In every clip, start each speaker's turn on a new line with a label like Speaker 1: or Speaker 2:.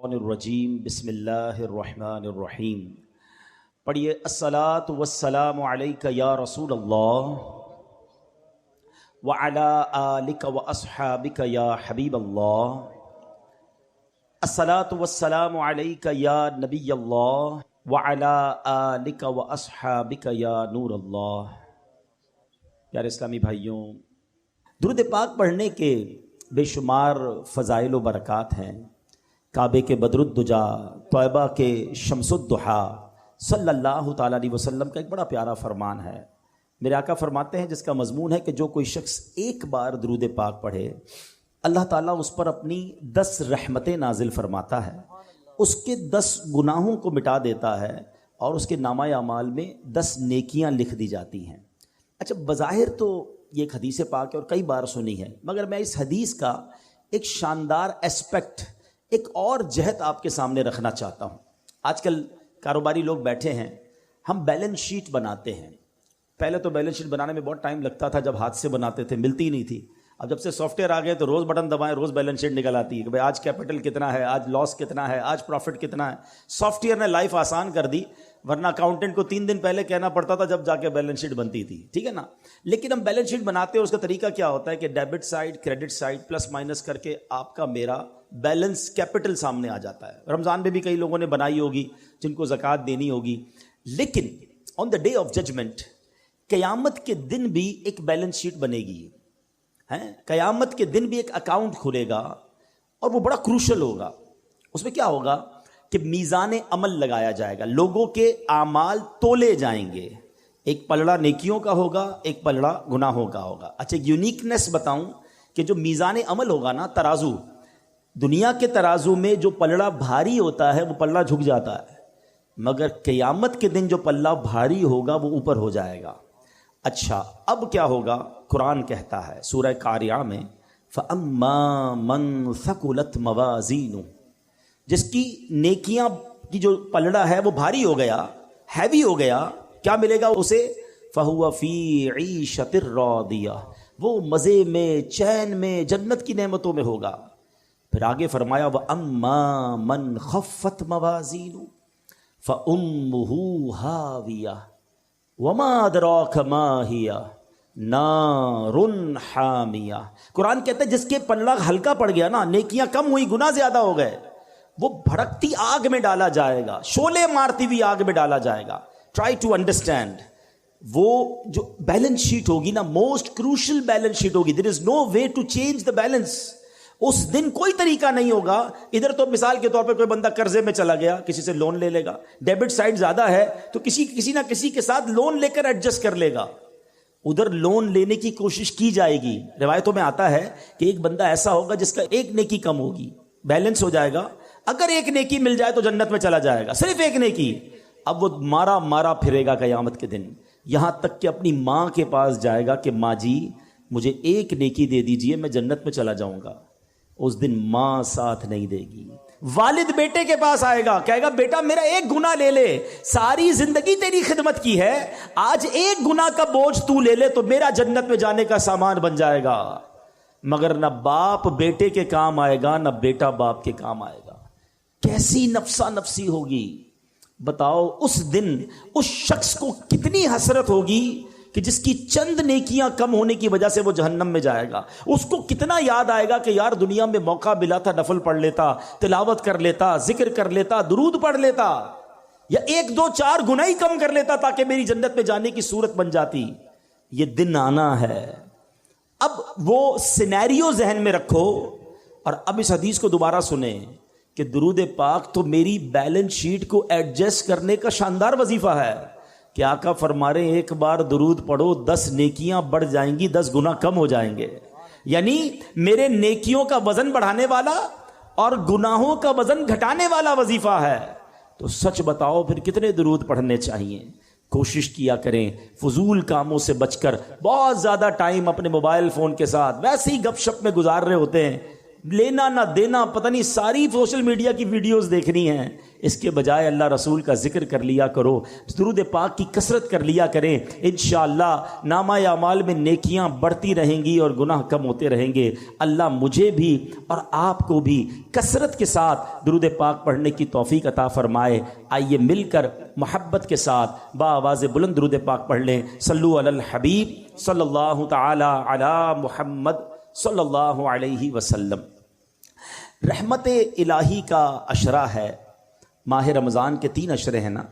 Speaker 1: الرجیم بسم اللہ الرحمن الرحیم پڑھیے الصلاۃ والسلام علیک یا رسول اللہ وعلی آلک واصحابک یا حبیب اللہ الصلاۃ والسلام علیک یا نبی اللہ وعلی آلک واصحابک یا نور اللہ۔ پیارے اسلامی بھائیوں، درود پاک پڑھنے کے بے شمار فضائل و برکات ہیں۔ کعبے کے بدر الدجا، طیبہ کے شمس الضحیٰ صلی اللہ تعالیٰ علیہ وسلم کا ایک بڑا پیارا فرمان ہے۔ میرے آقا فرماتے ہیں جس کا مضمون ہے کہ جو کوئی شخص ایک بار درود پاک پڑھے اللہ تعالیٰ اس پر اپنی 10 رحمتیں نازل فرماتا ہے، اس کے 10 گناہوں کو مٹا دیتا ہے اور اس کے نامہ اعمال میں 10 نیکیاں لکھ دی جاتی ہیں۔ اچھا، بظاہر تو یہ ایک حدیث پاک ہے اور کئی بار سنی ہے، مگر میں اس حدیث کا ایک شاندار ایسپیکٹ، ایک اور جہت آپ کے سامنے رکھنا چاہتا ہوں۔ آج کل کاروباری لوگ بیٹھے ہیں، ہم بیلنس شیٹ بناتے ہیں۔ پہلے تو بیلنس شیٹ بنانے میں بہت ٹائم لگتا تھا، جب ہاتھ سے بناتے تھے ملتی نہیں تھی۔ اب جب سے سافٹ ویئر آ گئے تو روز بٹن دبائیں روز بیلنس شیٹ نکل آتی ہے کہ بھائی آج کیپٹل کتنا ہے، آج لاس کتنا ہے، آج پروفٹ کتنا ہے۔ سافٹ ویئر نے لائف آسان کر دی، ورنہ اکاؤنٹنٹ کو 3 دن پہلے کہنا پڑتا تھا جب جا کے بیلنس شیٹ بنتی تھی، ٹھیک ہے نا۔ لیکن ہم بیلنس شیٹ بناتے ہیں، اس کا طریقہ کیا ہوتا ہے کہ debit side credit side plus minus کر کے آپ کا میرا بیلنس کیپٹل سامنے آ جاتا ہے۔ رمضان میں بھی کئی لوگوں نے بنائی ہوگی جن کو زکوٰۃ دینی ہوگی، لیکن آن دا ڈے آف ججمنٹ، قیامت کے دن بھی ایک بیلنس شیٹ بنے گی، قیامت کے دن بھی ایک اکاؤنٹ کھلے گا اور وہ بڑا کروشل ہوگا۔ اس میں کیا ہوگا کہ میزان عمل لگایا جائے گا، لوگوں کے اعمال تولے جائیں گے، ایک پلڑا نیکیوں کا ہوگا، ایک پلڑا گناہوں کا ہوگا۔ اچھا، یونیکنیس بتاؤں کہ جو میزان عمل ہوگا نا، ترازو، دنیا کے ترازو میں جو پلڑا بھاری ہوتا ہے وہ پلڑا جھک جاتا ہے، مگر قیامت کے دن جو پلڑا بھاری ہوگا وہ اوپر ہو جائے گا۔ اچھا، اب کیا ہوگا؟ قرآن کہتا ہے سورہ قاریعہ میں فَأَمَّا مَنْ ثَقُلَتْ مَوَازِينُهُ، جس کی نیکیاں کی جو پلڑا ہے وہ بھاری ہو گیا، ہیوی ہو گیا، کیا ملے گا اسے؟ فَهُوَ فِي عِيشَةٍ رَاضِيَةٍ، وہ مزے میں، چین میں، جنت کی نعمتوں میں ہوگا۔ پھر آگے فرمایا وَأَمَّا مَنْ خَفَّتْ مَوَازِينُهُ فَأُمُّهُ هَاوِيَةٌ وَمَا أَدْرَاكَ مَا هِيَ نَارٌ حَامِيَةٌ۔ قرآن کہتا ہے جس کے پلڑا ہلکا پڑ گیا نا، نیکیاں کم ہوئی، گناہ زیادہ ہو گئے، وہ بھڑکتی آگ میں ڈالا جائے گا، شعلے مارتی ہوئی آگ میں ڈالا جائے گا۔ ٹرائی ٹو انڈرسٹینڈ، وہ جو بیلنس شیٹ ہوگی نا، موسٹ کروشل بیلنس شیٹ ہوگی، there is no way to change the balance. اس دن کوئی طریقہ نہیں ہوگا۔ ادھر تو مثال کے طور پہ کوئی بندہ قرضے میں چلا گیا، کسی سے لون لے لے گا، ڈیبٹ سائڈ زیادہ ہے تو کسی نہ کسی کے ساتھ لون لے کر ایڈجسٹ کر لے گا، ادھر لون لینے کی کوشش کی جائے گی۔ روایتوں میں آتا ہے کہ ایک بندہ ایسا ہوگا جس کا ایک نیکی کم ہوگی، بیلنس ہو جائے گا، اگر ایک نیکی مل جائے تو جنت میں چلا جائے گا، صرف ایک نیکی۔ اب وہ مارا پھرے گا قیامت کے دن، یہاں تک کہ اپنی ماں کے پاس جائے گا کہ ماں جی مجھے ایک نیکی دے دیجئے، میں جنت میں چلا جاؤں گا۔ اس دن ماں ساتھ نہیں دے گی۔ والد بیٹے کے پاس آئے گا، کہے گا بیٹا میرا ایک گناہ لے لے، ساری زندگی تیری خدمت کی ہے، آج ایک گناہ کا بوجھ تو لے لے تو میرا جنت میں جانے کا سامان بن جائے گا۔ مگر نہ باپ بیٹے کے کام آئے گا، نہ بیٹا باپ کے کام آئے گا۔ کیسی نفسا نفسی ہوگی بتاؤ۔ اس دن اس شخص کو کتنی حسرت ہوگی کہ جس کی چند نیکیاں کم ہونے کی وجہ سے وہ جہنم میں جائے گا۔ اس کو کتنا یاد آئے گا کہ یار دنیا میں موقع ملا تھا، نفل پڑھ لیتا، تلاوت کر لیتا، ذکر کر لیتا، درود پڑھ لیتا، یا 1 2 4 گناہ ہی کم کر لیتا تاکہ میری جنت میں جانے کی صورت بن جاتی۔ یہ دن آنا ہے۔ اب وہ سینیریو ذہن میں رکھو اور اب اس حدیث کو دوبارہ سنیں کہ درود پاک تو میری بیلنس شیٹ کو ایڈجسٹ کرنے کا شاندار وظیفہ ہے کہ آقا فرما رہے ہیں ایک بار درود پڑھو 10 نیکیاں بڑھ جائیں گی، 10 گناہ کم ہو جائیں گے۔ یعنی میرے نیکیوں کا وزن بڑھانے والا اور گناہوں کا وزن گھٹانے والا وظیفہ ہے۔ تو سچ بتاؤ پھر کتنے درود پڑھنے چاہیے؟ کوشش کیا کریں فضول کاموں سے بچ کر۔ بہت زیادہ ٹائم اپنے موبائل فون کے ساتھ ویسے ہی گپ شپ میں گزار رہے ہوتے ہیں، لینا نہ دینا، پتہ نہیں ساری سوشل میڈیا کی ویڈیوز دیکھنی ہیں، اس کے بجائے اللہ رسول کا ذکر کر لیا کرو، درود پاک کی کثرت کر لیا کریں، انشاءاللہ نامہ اعمال میں نیکیاں بڑھتی رہیں گی اور گناہ کم ہوتے رہیں گے۔ اللہ مجھے بھی اور آپ کو بھی کثرت کے ساتھ درود پاک پڑھنے کی توفیق عطا فرمائے۔ آئیے مل کر محبت کے ساتھ بآواز بلند درود پاک پڑھ لیں۔ صلو علی الحبیب صلی اللہ تعالی علی محمد صلی اللہ علیہ وسلم۔ رحمت الہی کا عشرہ ہے، ماہ رمضان کے 3 عشرے ہیں نا،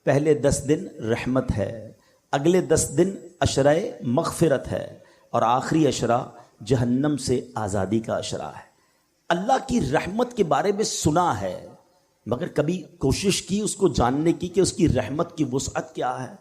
Speaker 1: پہلے 10 دن رحمت ہے، اگلے 10 دن عشرہ مغفرت ہے، اور آخری عشرہ جہنم سے آزادی کا عشرہ ہے۔ اللہ کی رحمت کے بارے میں سنا ہے، مگر کبھی کوشش کی اس کو جاننے کی کہ اس کی رحمت کی وسعت کیا ہے،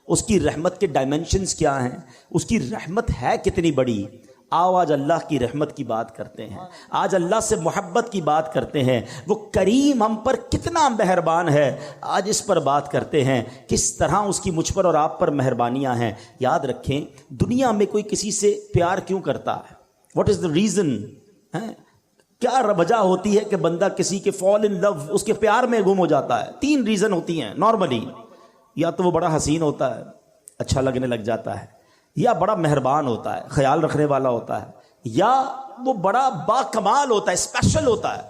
Speaker 1: اس کی رحمت کے ڈائمنشنز کیا ہیں، اس کی رحمت ہے کتنی بڑی۔ آؤ آج اللہ کی رحمت کی بات کرتے ہیں، آج اللہ سے محبت کی بات کرتے ہیں، وہ کریم ہم پر کتنا مہربان ہے، آج اس پر بات کرتے ہیں، کس طرح اس کی مجھ پر اور آپ پر مہربانیاں ہیں۔ یاد رکھیں، دنیا میں کوئی کسی سے پیار کیوں کرتا ہے؟ What is the reason? کیا وجہ ہوتی ہے کہ بندہ کسی کے فال ان لو، اس کے پیار میں گم ہو جاتا ہے؟ 3 ریزن ہوتی ہیں نارملی، یا تو وہ بڑا حسین ہوتا ہے، اچھا لگنے لگ جاتا ہے، یا بڑا مہربان ہوتا ہے، خیال رکھنے والا ہوتا ہے، یا وہ بڑا با کمال ہوتا ہے، اسپیشل ہوتا ہے،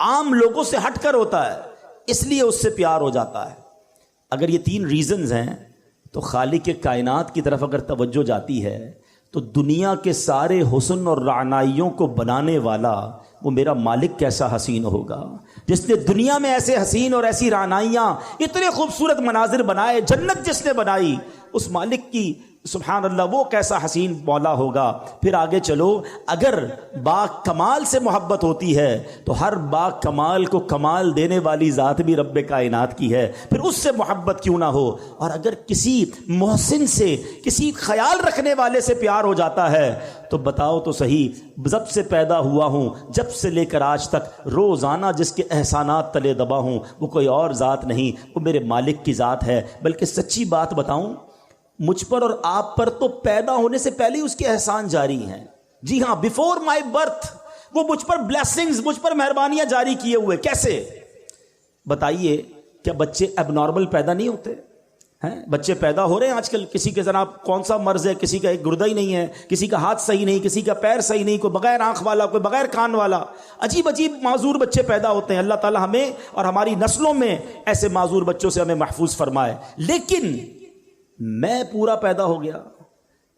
Speaker 1: عام لوگوں سے ہٹ کر ہوتا ہے، اس لیے اس سے پیار ہو جاتا ہے۔ اگر یہ 3 ریزنز ہیں تو خالق کائنات کی طرف اگر توجہ جاتی ہے تو دنیا کے سارے حسن اور رعنائیوں کو بنانے والا وہ میرا مالک کیسا حسین ہوگا، جس نے دنیا میں ایسے حسین اور ایسی رعنائیاں، اتنے خوبصورت مناظر بنائے، جنت جس نے بنائی، اس مالک کی سبحان اللہ وہ کیسا حسین مولا ہوگا۔ پھر آگے چلو، اگر با کمال سے محبت ہوتی ہے تو ہر با کمال کو کمال دینے والی ذات بھی رب کائنات کی ہے، پھر اس سے محبت کیوں نہ ہو۔ اور اگر کسی محسن سے، کسی خیال رکھنے والے سے پیار ہو جاتا ہے تو بتاؤ تو صحیح، جب سے پیدا ہوا ہوں، جب سے لے کر آج تک روزانہ جس کے احسانات تلے دبا ہوں، وہ کوئی اور ذات نہیں، وہ میرے مالک کی ذات ہے۔ بلکہ سچی بات بتاؤں، مجھ پر اور آپ پر تو پیدا ہونے سے پہلے اس کے احسان جاری ہیں۔ جی ہاں، بیفور مائی برتھ وہ مجھ پر بلیسنگز، مجھ پر مہربانیاں جاری کیے ہوئے۔ کیسے؟ بتائیے، کیا بچے اب نارمل پیدا نہیں ہوتے ہیں؟ بچے پیدا ہو رہے ہیں آج کل، کسی کے جناب کون سا مرض ہے، کسی کا ایک گردہ ہی نہیں ہے، کسی کا ہاتھ صحیح نہیں، کسی کا پیر صحیح نہیں، کوئی بغیر آنکھ والا، کوئی بغیر کان والا، عجیب عجیب معذور بچے پیدا ہوتے ہیں۔ اللہ تعالی ہمیں اور ہماری نسلوں میں ایسے معذور بچوں سے ہمیں محفوظ فرمائے۔ لیکن میں پورا پیدا ہو گیا،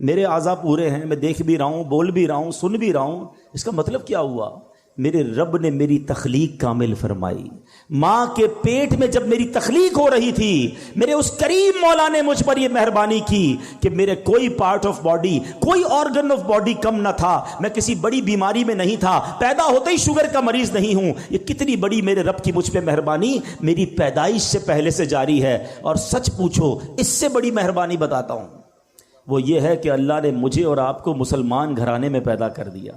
Speaker 1: میرے اعضاء پورے ہیں، میں دیکھ بھی رہا ہوں، بول بھی رہا ہوں، سن بھی رہا ہوں۔ اس کا مطلب کیا ہوا؟ میرے رب نے میری تخلیق کامل فرمائی۔ ماں کے پیٹ میں جب میری تخلیق ہو رہی تھی، میرے اس کریم مولا نے مجھ پر یہ مہربانی کی کہ میرے کوئی پارٹ آف باڈی، کوئی آرگن آف باڈی کم نہ تھا، میں کسی بڑی بیماری میں نہیں تھا، پیدا ہوتے ہی شوگر کا مریض نہیں ہوں۔ یہ کتنی بڑی میرے رب کی مجھ پہ مہربانی میری پیدائش سے پہلے سے جاری ہے۔ اور سچ پوچھو، اس سے بڑی مہربانی بتاتا ہوں، وہ یہ ہے کہ اللہ نے مجھے اور آپ کو مسلمان گھرانے میں پیدا کر دیا۔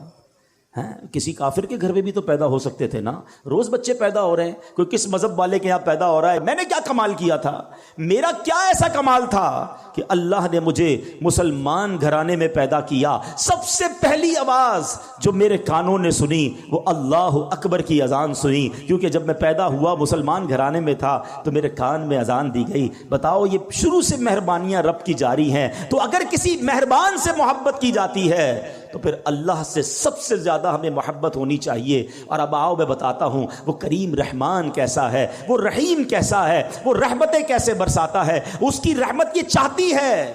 Speaker 1: کسی کافر کے گھر میں بھی تو پیدا ہو سکتے تھے نا، روز بچے پیدا ہو رہے ہیں، کوئی کس مذہب والے کے یہاں پیدا ہو رہا ہے۔ میں نے کیا کمال کیا تھا؟ میرا کیا ایسا کمال تھا کہ اللہ نے مجھے مسلمان گھرانے میں پیدا کیا؟ سب سے پہلی آواز جو میرے کانوں نے سنی وہ اللہ اکبر کی اذان سنی، کیونکہ جب میں پیدا ہوا مسلمان گھرانے میں تھا تو میرے کان میں اذان دی گئی۔ بتاؤ، یہ شروع سے مہربانیاں رب کی جاری ہیں۔ تو اگر کسی مہربان سے محبت کی جاتی ہے تو پھر اللہ سے سب سے زیادہ ہمیں محبت ہونی چاہیے۔ اور اب آؤ میں بتاتا ہوں وہ کریم رحمان کیسا ہے، وہ رحیم کیسا ہے، وہ رحمتیں کیسے برساتا ہے۔ اس کی رحمت یہ چاہتی ہے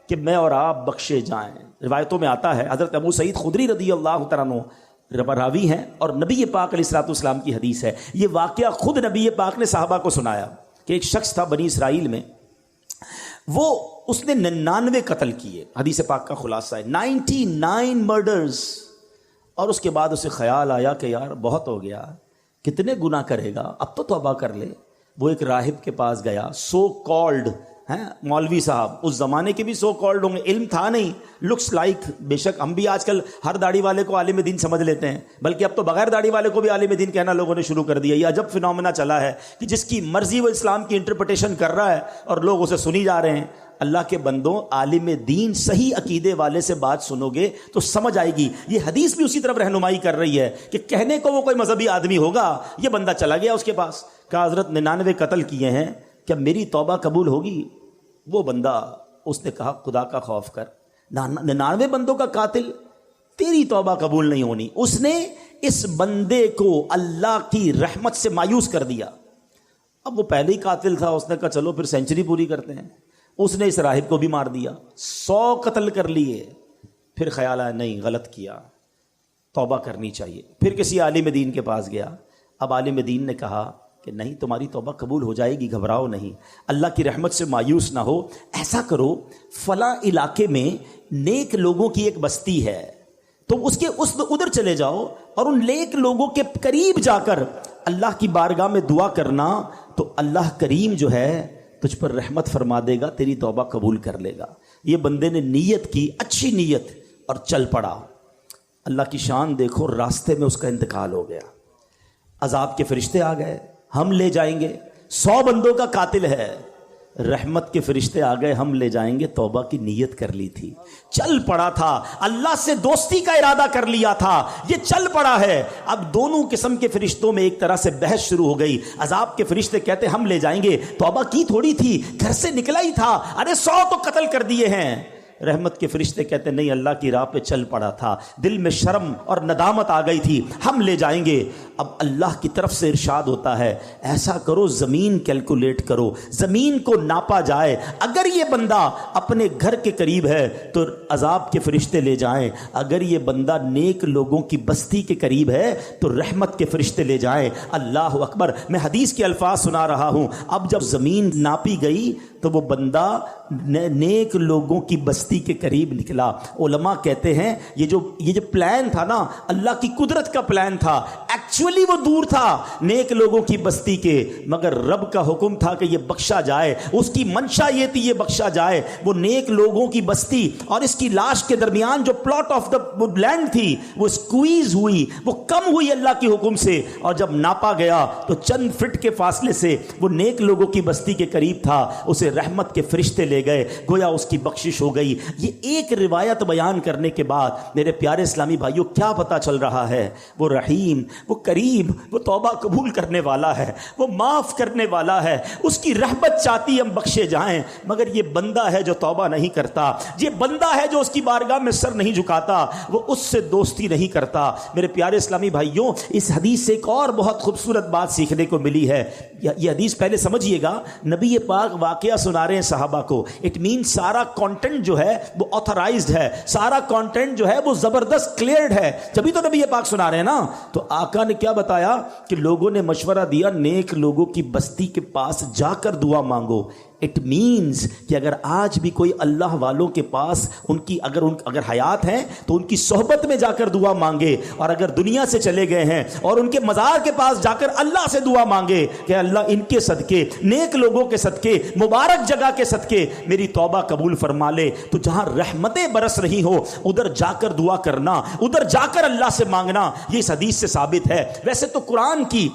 Speaker 1: کہ میں اور آپ بخشے جائیں۔ روایتوں میں آتا ہے، حضرت ابو سعید خدری رضی اللہ تعالیٰ عنہ راوی ہیں، اور نبی پاک علیہ الصلوۃ والسلام کی حدیث ہے۔ یہ واقعہ خود نبی پاک نے صحابہ کو سنایا کہ ایک شخص تھا بنی اسرائیل میں، اس نے 99 قتل کیے۔ حدیث پاک کا خلاصہ ہے 99 مرڈرز۔ اور اس کے بعد اسے خیال آیا کہ یار بہت ہو گیا، کتنے گناہ کرے گا، اب تو توبہ کر لے۔ وہ ایک راہب کے پاس گیا، سو کالڈ ہیں مولوی صاحب، اس زمانے کے بھی سو کالڈ ہوں گے، علم تھا نہیں، لکس لائک، بے شک ہم بھی آج کل ہر داڑھی والے کو عالم دین سمجھ لیتے ہیں، بلکہ اب تو بغیر داڑھی والے کو بھی عالم دین کہنا لوگوں نے شروع کر دیا۔ یہ عجب فنومنا چلا ہے کہ جس کی مرضی وہ اسلام کی انٹرپریٹیشن کر رہا ہے اور لوگ اسے سنی جا رہے ہیں۔ اللہ کے بندوں، عالم دین صحیح عقیدے والے سے بات سنو گے تو سمجھ آئے گی. یہ حدیث بھی اسی طرف رہنمائی کر رہی ہے کہ کہنے کو وہ کوئی مذہبی آدمی ہوگا. یہ بندہ چلا گیا اس کے پاس، کہا حضرت 99 قتل کیے ہیں، کیا میری توبہ قبول ہوگی؟ وہ بندہ، اس نے کہا خدا کا خوف کر، 99 بندوں کا قاتل، تیری توبہ قبول نہیں ہونی. اس نے اس بندے کو اللہ کی رحمت سے مایوس کر دیا. اب وہ پہلے ہی قاتل تھا، اس نے کہا چلو پھر سینچری پوری کرتے ہیں. اس نے اس راہب کو بھی مار دیا، 100 قتل کر لیے. پھر خیال آیا نہیں، غلط کیا، توبہ کرنی چاہیے. پھر کسی عالم دین کے پاس گیا. اب عالم دین نے کہا کہ نہیں، تمہاری توبہ قبول ہو جائے گی، گھبراؤ نہیں، اللہ کی رحمت سے مایوس نہ ہو. ایسا کرو، فلاں علاقے میں نیک لوگوں کی ایک بستی ہے، تو اس ادھر چلے جاؤ اور ان نیک لوگوں کے قریب جا کر اللہ کی بارگاہ میں دعا کرنا، تو اللہ کریم جو ہے تجھ پر رحمت فرما دے گا، تیری توبہ قبول کر لے گا. یہ بندے نے نیت کی، اچھی نیت، اور چل پڑا. اللہ کی شان دیکھو، راستے میں اس کا انتقال ہو گیا. عذاب کے فرشتے آ گئے، ہم لے جائیں گے، 100 بندوں کا قاتل ہے. رحمت کے فرشتے آ گئے، ہم لے جائیں گے، توبہ کی نیت کر لی تھی، چل پڑا تھا، اللہ سے دوستی کا ارادہ کر لیا تھا، یہ چل پڑا ہے. اب دونوں قسم کے فرشتوں میں ایک طرح سے بحث شروع ہو گئی. عذاب کے فرشتے کہتے ہم لے جائیں گے، توبہ کی تھوڑی تھی، گھر سے نکلا ہی تھا، ارے 100 تو قتل کر دیے ہیں. رحمت کے فرشتے کہتے نہیں، اللہ کی راہ پہ چل پڑا تھا، دل میں شرم اور ندامت آ گئی تھی، ہم لے جائیں گے. اب اللہ کی طرف سے ارشاد ہوتا ہے ایسا کرو، زمین کیلکولیٹ کرو، زمین کو ناپا جائے، اگر یہ بندہ اپنے گھر کے قریب ہے تو عذاب کے فرشتے لے جائیں، اگر یہ بندہ نیک لوگوں کی بستی کے قریب ہے تو رحمت کے فرشتے لے جائیں. اللہ اکبر. میں حدیث کے الفاظ سنا رہا ہوں. اب جب زمین ناپی گئی تو وہ بندہ نیک لوگوں کی بستی کے قریب نکلا. علماء کہتے ہیں یہ جو پلان تھا نا، اللہ کی قدرت کا پلان تھا. ایکچولی وہ دور تھا نیک لوگوں کی بستی کے، مگر رب کا حکم تھا کہ یہ بخشا جائے. اس کی منشا یہ تھی یہ بخشا جائے. وہ نیک لوگوں کی بستی اور اس کی لاش کے درمیان جو پلاٹ آف دا لینڈ تھی وہ سکویز ہوئی، وہ کم ہوئی اللہ کے حکم سے، اور جب ناپا گیا تو چند فٹ کے فاصلے سے وہ نیک لوگوں کی بستی کے قریب تھا. اسے رحمت کے فرشتے لے گئے، گویا اس کی بخشش ہو گئی. یہ ایک روایت بیان کرنے کے بعد میرے پیارے اسلامی بھائیوں کیا پتا چل رہا ہے؟ وہ رحیم، وہ کریم، وہ توبہ قبول کرنے والا ہے، وہ معاف کرنے والا ہے. اس کی رحمت چاہتی ہم بخشے جائیں، مگر یہ بندہ ہے جو توبہ نہیں کرتا، یہ بندہ ہے جو اس کی بارگاہ میں سر نہیں جھکاتا، وہ اس سے دوستی نہیں کرتا. میرے پیارے اسلامی بھائیوں، اس حدیث سے ایک اور بہت خوبصورت بات سیکھنے کو ملی ہے. یہ حدیث پہلے سمجھیے گا، نبی پاک واقعہ سنا رہے ہیں صحابہ کو. اٹ مین سارا کانٹینٹ جو ہے وہ آتھرائزڈ ہے، سارا کانٹینٹ جو ہے وہ زبردست کلیئرڈ ہے، جبھی تو نبی پاک سنا رہے ہیں نا. تو آقا نے کیا بتایا کہ لوگوں نے مشورہ دیا نیک لوگوں کی بستی کے پاس جا کر دعا مانگو. اٹ مینز کہ اگر آج بھی کوئی اللہ والوں کے پاس ان کی اگر حیات ہیں تو ان کی صحبت میں جا کر دعا مانگے، اور اگر دنیا سے چلے گئے ہیں اور ان کے مزار کے پاس جا کر اللہ سے دعا مانگے کہ اللہ ان کے صدقے، نیک لوگوں کے صدقے، مبارک جگہ کے صدقے میری توبہ قبول فرما لے. تو جہاں رحمتیں برس رہی ہو ادھر جا کر دعا کرنا، ادھر جا کر اللہ سے مانگنا، یہ اس حدیث سے ثابت ہے. ویسے تو قرآن کی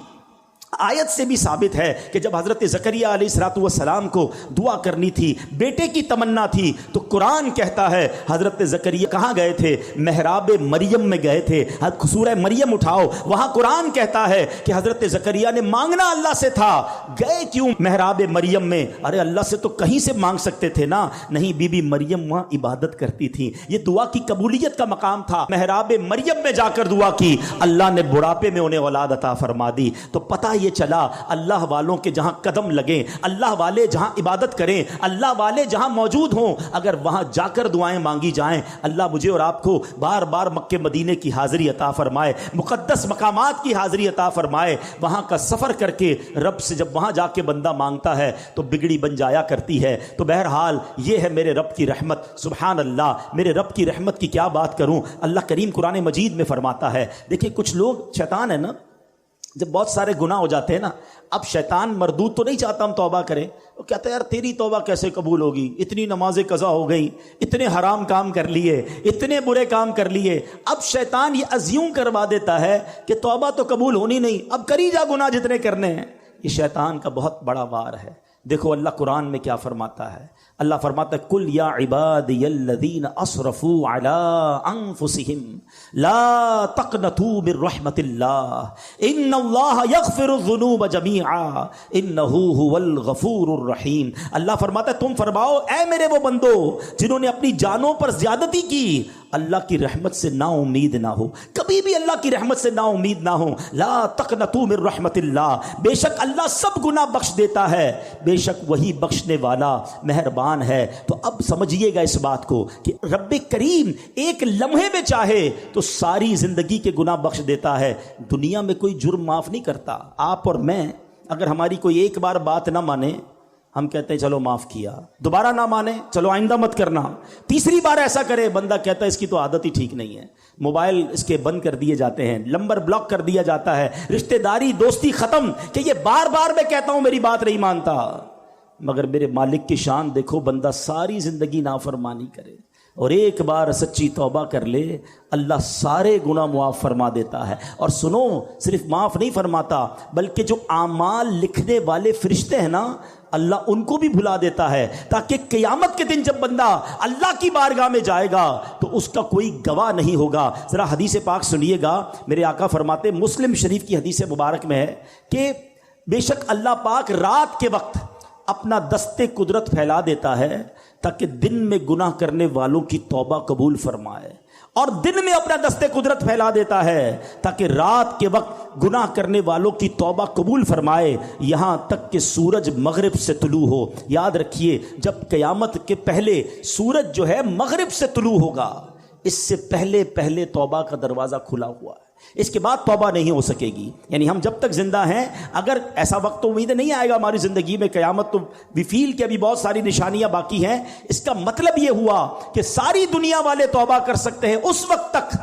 Speaker 1: آیت سے بھی ثابت ہے کہ جب حضرت زکریا علیہ الصلوۃ والسلام کو دعا کرنی تھی، بیٹے کی تمنا تھی، تو قرآن کہتا ہے حضرت زکریا کہاں گئے تھے؟ محراب مریم میں گئے تھے. سورہ مریم اٹھاؤ، وہاں قرآن کہتا ہے کہ حضرت زکریا نے مانگنا اللہ سے تھا. گئے کیوں محراب مریم میں؟ ارے اللہ سے تو کہیں سے مانگ سکتے تھے نا. نہیں، بی بی مریم وہاں عبادت کرتی تھی، یہ دعا کی قبولیت کا مقام تھا. محراب مریم میں جا کر دعا کی، اللہ نے بڑھاپے میں انہیں اولاد عطا فرما دی. تو پتہ یہ چلا اللہ والوں کے جہاں قدم لگیں، اللہ والے جہاں عبادت کریں، اللہ والے جہاں موجود ہوں، اگر وہاں جا کر دعائیں مانگی جائیں، اللہ مجھے اور آپ کو بار بار مکے مدینے کی حاضری عطا فرمائے، مقدس مقامات کی حاضری عطا فرمائے. وہاں کا سفر کر کے رب سے جب وہاں جا کے بندہ مانگتا ہے تو بگڑی بن جایا کرتی ہے. تو بہرحال یہ ہے میرے رب کی رحمت. سبحان اللہ، میرے رب کی رحمت کی کیا بات کروں. اللہ کریم قرآن مجید میں فرماتا ہے، دیکھیں کچھ لوگ، شیطان ہے نا، جب بہت سارے گناہ ہو جاتے ہیں نا، اب شیطان مردود تو نہیں چاہتا ہم توبہ کریں، وہ کہتا ہے یار تیری توبہ کیسے قبول ہوگی، اتنی نمازیں قضا ہو گئی، اتنے حرام کام کر لیے، اتنے برے کام کر لیے. اب شیطان یہ ازیوم کروا دیتا ہے کہ توبہ تو قبول ہونی نہیں، اب کری جا گناہ جتنے کرنے ہیں. یہ شیطان کا بہت بڑا وار ہے. دیکھو اللہ قرآن میں کیا فرماتا ہے. اللہ فرماتا ہے کل یا عبادی الذین اسرفوا علی انفسہم لا تقنطوا من رحمت اللہ ان اللہ یغفر الذنوب جمیعا انہ هو الغفور الرحیم. اللہ فرماتا ہے تم فرماؤ اے میرے وہ بندو جنہوں نے اپنی جانوں پر زیادتی کی, اللہ کی رحمت سے نا امید نہ ہو, کبھی بھی اللہ کی رحمت سے نا امید نہ ہو. لا تقنطوا من رحمت اللہ, بے شک اللہ سب گناہ بخش دیتا ہے, بے شک وہی بخشنے والا مہربان ہے. تو اب سمجھیے گا اس بات کو کہ رب کریم ایک لمحے میں چاہے تو ساری زندگی کے گناہ بخش دیتا ہے. دنیا میں کوئی جرم معاف نہیں کرتا. آپ اور میں اگر ہماری کوئی ایک بار بات نہ مانے ہم کہتے ہیں چلو معاف کیا, دوبارہ نہ مانے چلو آئندہ مت کرنا, تیسری بار ایسا کرے بندہ کہتا ہے اس کی تو عادت ہی ٹھیک نہیں ہے, موبائل اس کے بند کر دیے جاتے ہیں, نمبر بلاک کر دیا جاتا ہے, رشتہ داری دوستی ختم کہ یہ بار بار میں کہتا ہوں میری بات نہیں مانتا. مگر میرے مالک کی شان دیکھو, بندہ ساری زندگی نافرمانی کرے اور ایک بار سچی توبہ کر لے, اللہ سارے گناہ معاف فرما دیتا ہے. اور سنو, صرف معاف نہیں فرماتا بلکہ جو اعمال لکھنے والے فرشتے ہیں نا, اللہ ان کو بھی بھلا دیتا ہے تاکہ قیامت کے دن جب بندہ اللہ کی بارگاہ میں جائے گا تو اس کا کوئی گواہ نہیں ہوگا. ذرا حدیث پاک سنیے گا, میرے آقا فرماتے, مسلم شریف کی حدیث مبارک میں ہے کہ بے شک اللہ پاک رات کے وقت اپنا دست قدرت پھیلا دیتا ہے تاکہ دن میں گناہ کرنے والوں کی توبہ قبول فرمائے, اور دن میں اپنا دست قدرت پھیلا دیتا ہے تاکہ رات کے وقت گناہ کرنے والوں کی توبہ قبول فرمائے, یہاں تک کہ سورج مغرب سے طلوع ہو. یاد رکھیے, جب قیامت کے پہلے سورج جو ہے مغرب سے طلوع ہوگا, اس سے پہلے پہلے توبہ کا دروازہ کھلا ہوا ہے, اس کے بعد توبہ نہیں ہو سکے گی. یعنی ہم جب تک زندہ ہیں, اگر ایسا وقت تو امید نہیں آئے گا ہماری زندگی میں قیامت, تو وی فیل کہ ابھی بہت ساری نشانیاں باقی ہیں. اس کا مطلب یہ ہوا کہ ساری دنیا والے توبہ کر سکتے ہیں اس وقت تک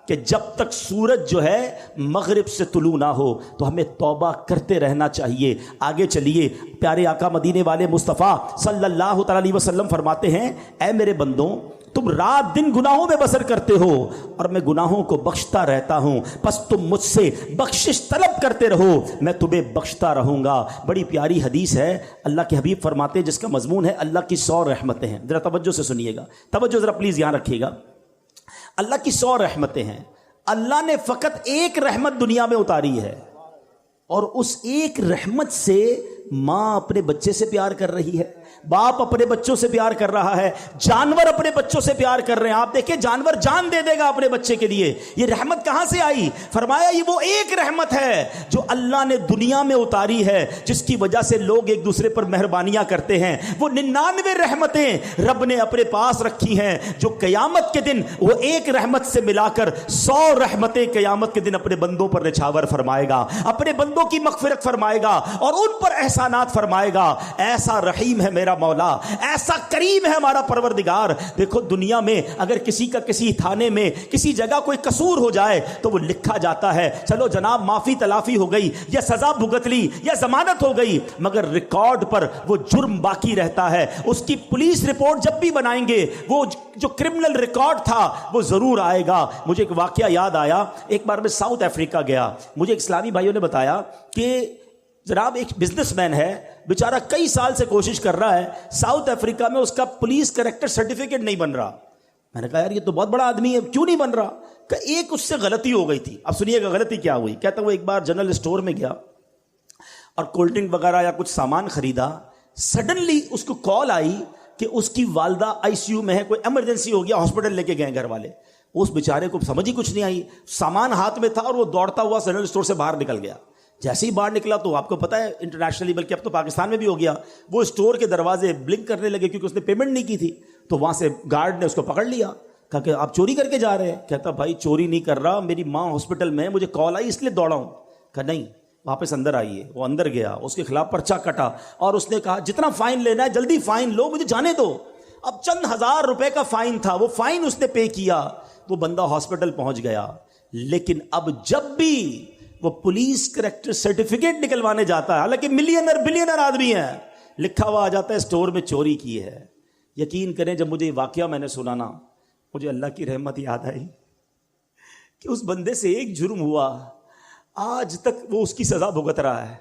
Speaker 1: کہ جب تک سورج جو ہے مغرب سے طلوع نہ ہو. تو ہمیں توبہ کرتے رہنا چاہیے. آگے چلیے, پیارے آقا مدینے والے مصطفیٰ صلی اللہ تعالی علیہ وسلم فرماتے ہیں, اے میرے بندوں تم رات دن گناہوں میں بسر کرتے ہو اور میں گناہوں کو بخشتا رہتا ہوں, پس تم مجھ سے بخشش طلب کرتے رہو, میں تمہیں بخشتا رہوں گا. بڑی پیاری حدیث ہے, اللہ کے حبیب فرماتے ہیں جس کا مضمون ہے اللہ کی 100 رحمتیں ہیں. ذرا توجہ سے سنیے گا, توجہ ذرا پلیز یہاں رکھیے گا. اللہ کی 100 رحمتیں ہیں. اللہ نے فقط ایک رحمت دنیا میں اتاری ہے, اور اس ایک رحمت سے ماں اپنے بچے سے پیار کر رہی ہے, باپ اپنے بچوں سے پیار کر رہا ہے, جانور اپنے بچوں سے پیار کر رہے ہیں. آپ دیکھیں جانور جان دے دے گا اپنے بچے کے لیے. یہ رحمت کہاں سے آئی؟ فرمایا یہ وہ ایک رحمت ہے جو اللہ نے دنیا میں اتاری ہے, جس کی وجہ سے لوگ ایک دوسرے پر مہربانیاں کرتے ہیں. وہ 99 رحمتیں رب نے اپنے پاس رکھی ہیں جو قیامت کے دن وہ ایک رحمت سے ملا کر 100 رحمتیں قیامت کے دن اپنے بندوں پر نچھاور فرمائے گا, اپنے بندوں کی مغفرت فرمائے گا اور ان پر احسانات فرمائے گا. ایسا رحیم ہے میرا مولا, ایسا کریم ہے ہمارا پروردگار. دیکھو دنیا میں اگر کسی کا کسی تھانے میں کسی جگہ کوئی قصور ہو جائے تو وہ لکھا جاتا ہے, چلو جناب معافی تلافی ہو گئی یا سزا بھگت لی یا ضمانت ہو گئی, مگر ریکارڈ پر وہ جرم باقی رہتا ہے. اس کی پولیس رپورٹ جب بھی بنائیں گے وہ جو کرمنل ریکارڈ تھا وہ ضرور آئے گا. مجھے ایک واقعہ یاد آیا, ایک بار میں ساؤتھ افریقہ گیا. مجھے ایک اسلامی بھائیوں نے بتایا کہ جناب ایک بزنس مین ہے, بیچارہ کئی سال سے کوشش کر رہا ہے, ساؤتھ افریقہ میں اس کا پولیس کریکٹر سرٹیفکیٹ نہیں بن رہا. میں نے کہا یار یہ تو بہت بڑا آدمی ہے, کیوں نہیں بن رہا؟ کہ ایک اس سے غلطی ہو گئی تھی. اب سنیے گا غلطی کیا ہوئی. کہتا وہ ایک بار جنرل اسٹور میں گیا اور کولڈ ڈرنک وغیرہ یا کچھ سامان خریدا. سڈنلی اس کو کال آئی کہ اس کی والدہ آئی سی یو میں ہے, کوئی ایمرجنسی ہو گیا, ہاسپٹل لے کے گئے گھر والے. اس بیچارے کو سمجھ ہی کچھ نہیں آئی, سامان ہاتھ میں تھا اور وہ دوڑتا ہوا جنرل اسٹور سے باہر نکل گیا. جیسے ہی باہر نکلا تو آپ کو پتا ہے انٹرنیشنلی بلکہ اب تو پاکستان میں بھی ہو گیا, وہ اسٹور کے دروازے بلنک کرنے لگے کیونکہ اس نے پیمنٹ نہیں کی تھی. تو وہاں سے گارڈ نے اس کو پکڑ لیا, کہا کہ آپ چوری کر کے جا رہے ہیں. کہتا بھائی چوری نہیں کر رہا, میری ماں ہاسپٹل میں, مجھے کال آئی اس لیے دوڑا ہوں. کہا نہیں واپس اندر آئیے. وہ اندر گیا, اس کے خلاف پرچہ کٹا اور اس نے کہا جتنا فائن لینا ہے جلدی فائن لو, مجھے جانے دو. اب چند ہزار روپے کا فائن تھا, وہ فائن اس نے پے کیا, وہ بندہ ہاسپٹل پہنچ گیا. لیکن اب جب بھی وہ پولیس کریکٹر سرٹیفکیٹ نکلوانے جاتا ہے, حالانکہ ملینر بلینر آدمی ہے, لکھا ہوا آ جاتا ہے اسٹور میں چوری کی ہے. یقین کریں جب مجھے یہ واقعہ میں نے سنا نا, مجھے اللہ کی رحمت یاد آئی کہ اس بندے سے ایک جرم ہوا, آج تک وہ اس کی سزا بھگت رہا ہے,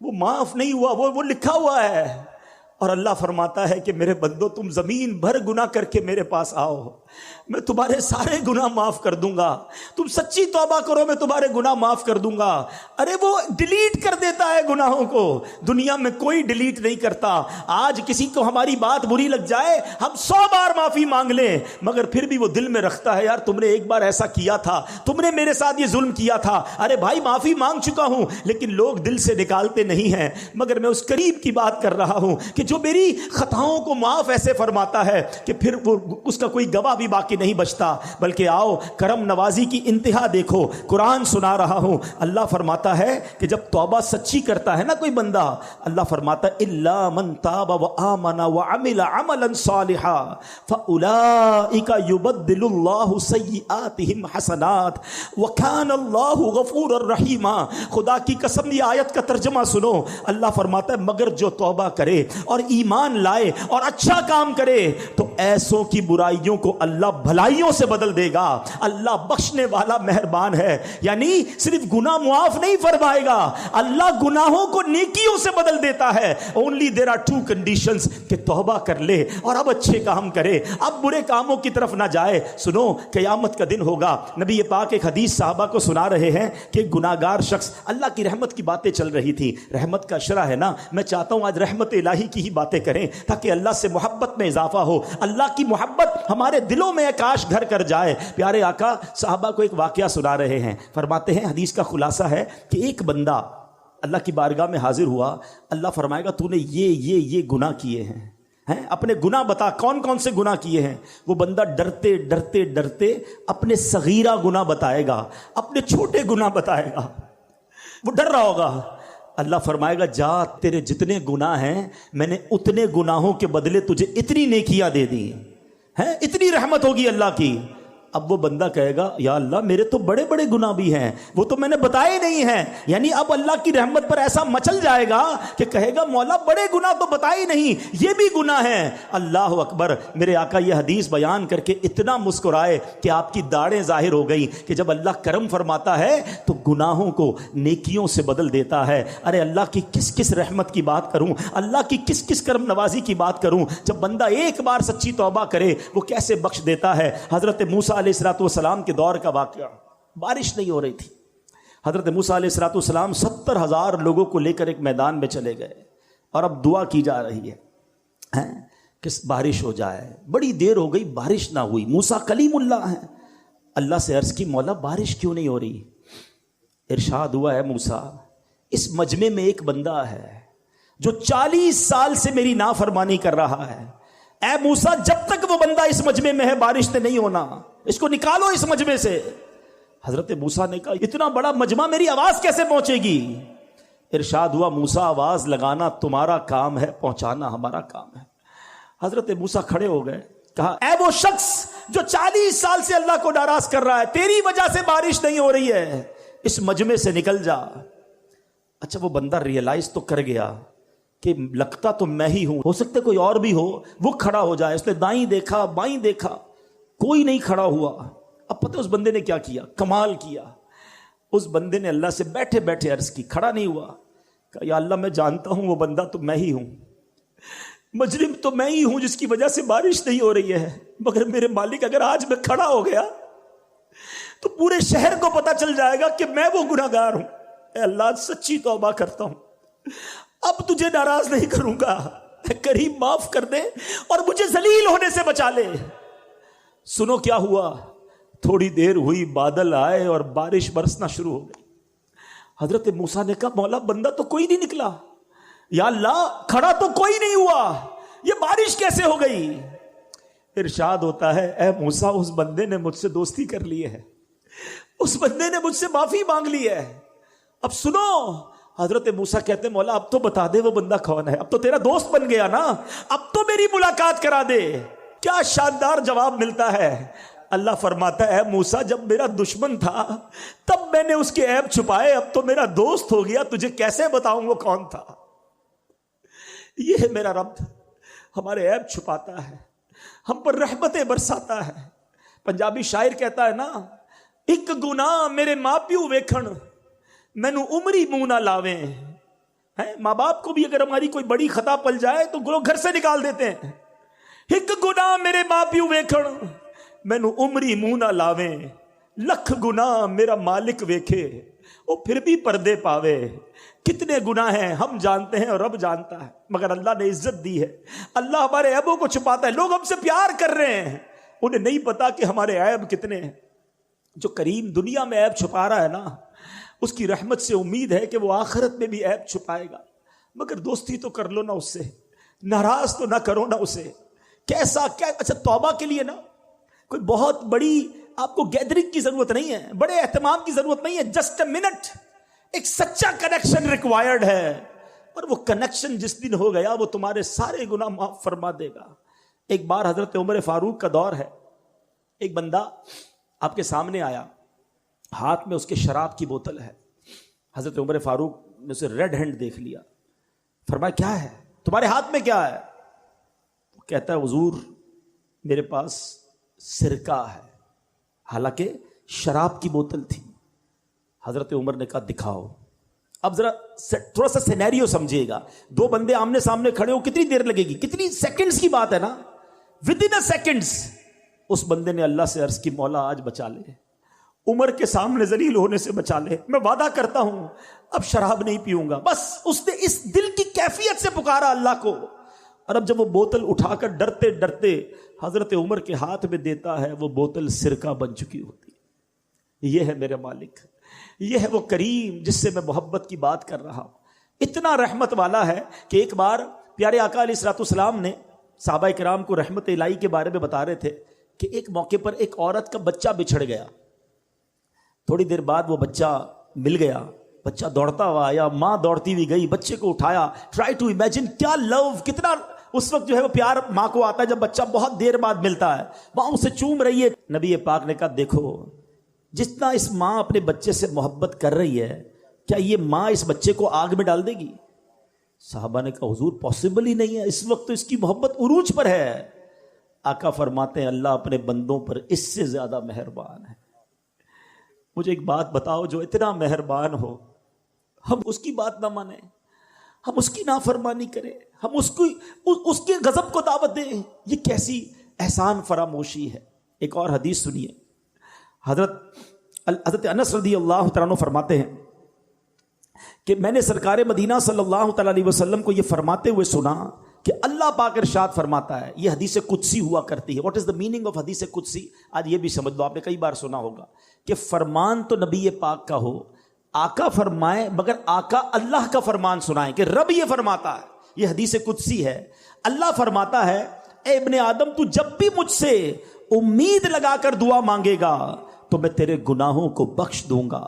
Speaker 1: وہ معاف نہیں ہوا, وہ لکھا ہوا ہے. اور اللہ فرماتا ہے کہ میرے بندو تم زمین بھر گناہ کر کے میرے پاس آؤ، میں تمہارے سارے گناہ معاف کر دوں گا، تم سچی توبہ کرو میں تمہارے گناہ معاف کر دوں گا۔ ارے وہ ڈیلیٹ کر دیتا ہے گناہوں کو، دنیا میں کوئی ڈیلیٹ نہیں کرتا۔ آج کسی کو ہماری بات بری لگ جائے، ہم 100 بار معافی مانگ لیں، مگر پھر بھی وہ دل میں رکھتا ہے یار تم نے ایک بار ایسا کیا تھا، تم نے میرے ساتھ یہ ظلم کیا تھا۔ ارے بھائی معافی مانگ چکا ہوں، لیکن لوگ دل سے نکالتے نہیں ہیں۔ مگر میں اس قریب کی بات کر رہا ہوں کہ جو میری خطاؤں کو معاف ایسے فرماتا ہے کہ پھر وہ اس کا کوئی گواہ بھی باقی نہیں بچتا۔ بلکہ آؤ کرم نوازی کی انتہا دیکھو، قرآن سنا رہا ہوں، اللہ فرماتا ہے کہ جب توبہ سچی کرتا ہے نا کوئی بندہ، اللہ فرماتا ہے الا من تاب وآمن وعمل عملا صالحا فاولئک یبدل اللہ سیئاتہم حسنات وکان اللہ غفورا رحیما۔ خدا کی قسم یہ آیت کا ترجمہ سنو، اللہ فرماتا ہے مگر جو توبہ کرے اور ایمان لائے اور اچھا کام کرے تو ایسوں کی برائیوں کو اللہ بھلائیوں سے بدل دے گا۔ اللہ بخشنے والا مہربان ہے، یعنی صرف گناہ معاف نہیں فرمائے گا، اللہ گناہوں کو نیکیوں سے بدل دیتا ہے۔ only there are two conditions کہ توبہ کر لے اور اب اچھے کام کرے، اب برے کاموں کی طرف نہ جائے۔ سنو قیامت کا دن ہوگا، نبی پاک ایک حدیث صحابہ کو سنا رہے ہیں کہ گناہگار شخص، اللہ کی رحمت کی باتیں چل رہی تھی، رحمت کا شرح ہے نا، میں چاہتا ہوں آج رحمت الہی کی ہی باتیں کریں تاکہ اللہ سے محبت میں اضافہ ہو، اللہ کی محبت ہمارے دلوں میں کاش گھر کر جائے۔ پیارے آقا صحابہ کو ایک واقعہ سنا رہے ہیں، فرماتے ہیں حدیث کا خلاصہ ہے کہ ایک بندہ اللہ کی بارگاہ میں حاضر ہوا، اللہ فرمائے گا تو نے یہ گناہ کیے ہیں، اپنے گناہ بتا، کون کون سے گناہ کیے ہیں؟ وہ بندہ ڈرتے ڈرتے ڈرتے اپنے صغیرہ گناہ بتائے گا، اپنے چھوٹے گناہ بتائے گا، وہ ڈر رہا ہوگا۔ اللہ فرمائے گا جا تیرے جتنے گناہ ہیں میں نے اتنے گناہوں کے بدلے تجھے اتنی نیکیاں دے دی ہیں، اتنی رحمت ہوگی اللہ کی۔ اب وہ بندہ کہے گا یا اللہ میرے تو بڑے بڑے گناہ بھی ہیں، وہ تو میں نے بتائے نہیں ہیں، یعنی اب اللہ کی رحمت پر ایسا مچل جائے گا کہ کہے گا مولا بڑے گناہ تو بتائے نہیں، یہ بھی گناہ ہیں۔ اللہ اکبر۔ میرے آقا یہ حدیث بیان کر کے اتنا مسکرائے کہ آپ کی داڑھیں ظاہر ہو گئی کہ جب اللہ کرم فرماتا ہے تو گناہوں کو نیکیوں سے بدل دیتا ہے۔ ارے اللہ کی کس کس رحمت کی بات کروں، اللہ کی کس کس کرم نوازی کی بات کروں، جب بندہ ایک بار سچی توبہ کرے وہ کیسے بخش دیتا ہے۔ حضرت موسیٰ علیہ السلام کے دور کا واقعہ، بارش نہیں ہو رہی تھی، حضرت موسیٰ علیہ السلام 70,000 لوگوں کو لے کر ایک میدان میں چلے گئے اور اب دعا کی جا رہی ہے کہ بارش ہو جائے۔ بڑی دیر ہو گئی بارش نہ ہوئی، موسیٰ کلیم اللہ ہیں، اللہ سے عرض کی مولا بارش کیوں نہیں ہو رہی؟ ارشاد ہوا ہے موسیٰ اس مجمع میں ایک بندہ ہے جو 40 سال سے میری نافرمانی کر رہا ہے، اے موسیٰ جب تک وہ بندہ اس مجمع میں ہے بارش سے نہیں ہونا، اس کو نکالو اس مجمع سے۔ حضرت موسیٰ نے کہا اتنا بڑا مجمع میری آواز کیسے پہنچے گی؟ ارشاد ہوا موسیٰ آواز لگانا تمہارا کام ہے، پہنچانا ہمارا کام ہے۔ حضرت موسیٰ کھڑے ہو گئے، کہا اے وہ شخص جو 40 سال سے اللہ کو ناراض کر رہا ہے، تیری وجہ سے بارش نہیں ہو رہی ہے، اس مجمع سے نکل جا۔ اچھا وہ بندہ ریئلائز تو کر گیا کہ لگتا تو میں ہی ہوں، ہو سکتا کوئی اور بھی ہو، وہ کھڑا ہو جائے۔ اس نے دائیں دیکھا بائیں دیکھا، کوئی نہیں کھڑا ہوا۔ اب پتہ اس بندے نے کیا کیا؟ کمال کیا۔ اس بندے نے اللہ سے بیٹھے بیٹھے عرض کی، کھڑا نہیں ہوا، کہا یا اللہ میں جانتا ہوں وہ بندہ تو میں ہی ہوں، مجرم تو میں ہی ہوں جس کی وجہ سے بارش نہیں ہو رہی ہے، مگر میرے مالک اگر آج میں کھڑا ہو گیا تو پورے شہر کو پتہ چل جائے گا کہ میں وہ گناہگار ہوں۔ اے اللہ سچی توبہ کرتا ہوں، اب تجھے ناراض نہیں کروں گا، کریم معاف کر دے اور مجھے ذلیل ہونے سے بچا لے۔ سنو کیا ہوا، تھوڑی دیر ہوئی بادل آئے اور بارش برسنا شروع ہو گئی۔ حضرت موسیٰ نے کہا مولا بندہ تو کوئی نہیں نکلا، یا اللہ کھڑا تو کوئی نہیں ہوا، یہ بارش کیسے ہو گئی؟ ارشاد ہوتا ہے اے موسیٰ اس بندے نے مجھ سے دوستی کر لی ہے، اس بندے نے مجھ سے معافی مانگ لی ہے۔ اب سنو، حضرت موسیٰ کہتے ہیں مولا اب تو بتا دے وہ بندہ کون ہے، اب تو تیرا دوست بن گیا نا، اب تو میری ملاقات کرا دے۔ کیا شاندار جواب ملتا ہے۔ اللہ فرماتا ہے موسیٰ جب میرا دشمن تھا تب میں نے اس کے عیب چھپائے، اب تو میرا دوست ہو گیا، تجھے کیسے بتاؤں وہ کون تھا۔ یہ ہے میرا رب، ہمارے عیب چھپاتا ہے، ہم پر رحمتیں برساتا ہے۔ پنجابی شاعر کہتا ہے نا، ایک گناہ میرے ماں پیو ویکھن مینوں عمری منہ نہ لاویں، ہیں ماں باپ کو بھی اگر ہماری کوئی بڑی خطا پل جائے تو لوگ گھر سے نکال دیتے ہیں. ایک گناہ میرے ماں پیو ویکھن مینوں عمری منہ نہ لاویں, لکھ گناہ میرا مالک ویکھے وہ پھر بھی پردے پاوے. کتنے گناہ ہیں ہم جانتے ہیں اور رب جانتا ہے, مگر اللہ نے عزت دی ہے. اللہ ہمارے عیبوں کو چھپاتا ہے. لوگ ہم سے پیار کر رہے ہیں, انہیں نہیں پتا کہ ہمارے عیب کتنے ہیں. جو کریم دنیا میں عیب چھپا رہا ہے نا, اس کی رحمت سے امید ہے کہ وہ آخرت میں بھی عیب چھپائے گا. مگر دوستی تو کر لو نا اس سے, ناراض تو نہ کرو نا اسے. کیسا کیا اچھا توبہ کے لیے نا کوئی بہت بڑی آپ کو گیدرنگ کی ضرورت نہیں ہے, بڑے اہتمام کی ضرورت نہیں ہے. جسٹ اے منٹ, ایک سچا کنیکشن ریکوائرڈ ہے, اور وہ کنیکشن جس دن ہو گیا وہ تمہارے سارے گناہ معاف فرما دے گا. ایک بار حضرت عمر فاروق کا دور ہے, ایک بندہ آپ کے سامنے آیا, ہاتھ میں اس کے شراب کی بوتل ہے. حضرت عمر فاروق نے اسے ریڈ ہینڈ دیکھ لیا, فرمایا کیا ہے تمہارے ہاتھ میں, کیا ہے؟ وہ کہتا ہے حضور میرے پاس سرکہ ہے, حالانکہ شراب کی بوتل تھی. حضرت عمر نے کہا دکھاؤ. اب ذرا تھوڑا سا سینیریو سمجھیے گا, دو بندے آمنے سامنے کھڑے ہو, کتنی دیر لگے گی, کتنی سیکنڈز کی بات ہے نا, ود ان سیکنڈز. اس بندے نے اللہ سے عرض کی مولا آج بچا لے, عمر کے سامنے ذلیل ہونے سے بچا لے, میں وعدہ کرتا ہوں اب شراب نہیں پیوں گا. بس اس نے اس دل کی کیفیت سے پکارا اللہ کو. اور اب جب وہ بوتل اٹھا کر ڈرتے ڈرتے حضرت عمر کے ہاتھ میں دیتا ہے, وہ بوتل سرکہ بن چکی ہوتی. یہ ہے میرے مالک, یہ ہے وہ کریم جس سے میں محبت کی بات کر رہا ہوں. اتنا رحمت والا ہے کہ ایک بار پیارے آقا علیہ الصلوۃ والسلام نے صحابہ کرام کو رحمت الہی کے بارے میں بتا رہے تھے کہ ایک موقع پر ایک عورت کا بچہ بچھڑ گیا. تھوڑی دیر بعد وہ بچہ مل گیا, بچہ دوڑتا ہوا آیا, ماں دوڑتی ہوئی گئی, بچے کو اٹھایا. ٹرائی ٹو امیجن کیا لو, کتنا اس وقت جو ہے وہ پیار ماں کو آتا ہے جب بچہ بہت دیر بعد ملتا ہے, وہاں اسے چوم رہی ہے. نبی پاک نے کہا دیکھو جتنا اس ماں اپنے بچے سے محبت کر رہی ہے, کیا یہ ماں اس بچے کو آگ میں ڈال دے گی؟ صحابہ نے کہا حضور پاسبل ہی نہیں ہے, اس وقت تو اس کی محبت عروج پر ہے. آقا فرماتے ہیں اللہ اپنے بندوں پر اس سے زیادہ مہربان ہے. مجھے ایک بات بتاؤ, جو اتنا مہربان ہو ہم اس کی بات نہ مانیں, ہم اس کی نافرمانی کریں, ہم اس کے غضب کو دعوت دیں, یہ کیسی احسان فراموشی ہے. ایک اور حدیث سنیے, حضرت انس رضی اللہ تعالیٰ عنہ فرماتے ہیں کہ میں نے سرکار مدینہ صلی اللہ تعالیٰ علیہ وسلم کو یہ فرماتے ہوئے سنا کہ اللہ پاک ارشاد فرماتا ہے, یہ حدیث قدسی ہوا کرتی ہے. What is the meaning of حدیث قدسی؟ آج یہ بھی سمجھ لو, آپ نے کئی بار سنا ہوگا کہ فرمان تو نبی پاک کا ہو, آقا فرمائے, مگر آقا اللہ کا فرمان سنائیں کہ رب یہ فرماتا ہے. یہ حدیث قدسی ہے. اللہ فرماتا ہے اے ابن آدم تو جب بھی مجھ سے امید لگا کر دعا مانگے گا تو میں تیرے گناہوں کو بخش دوں گا.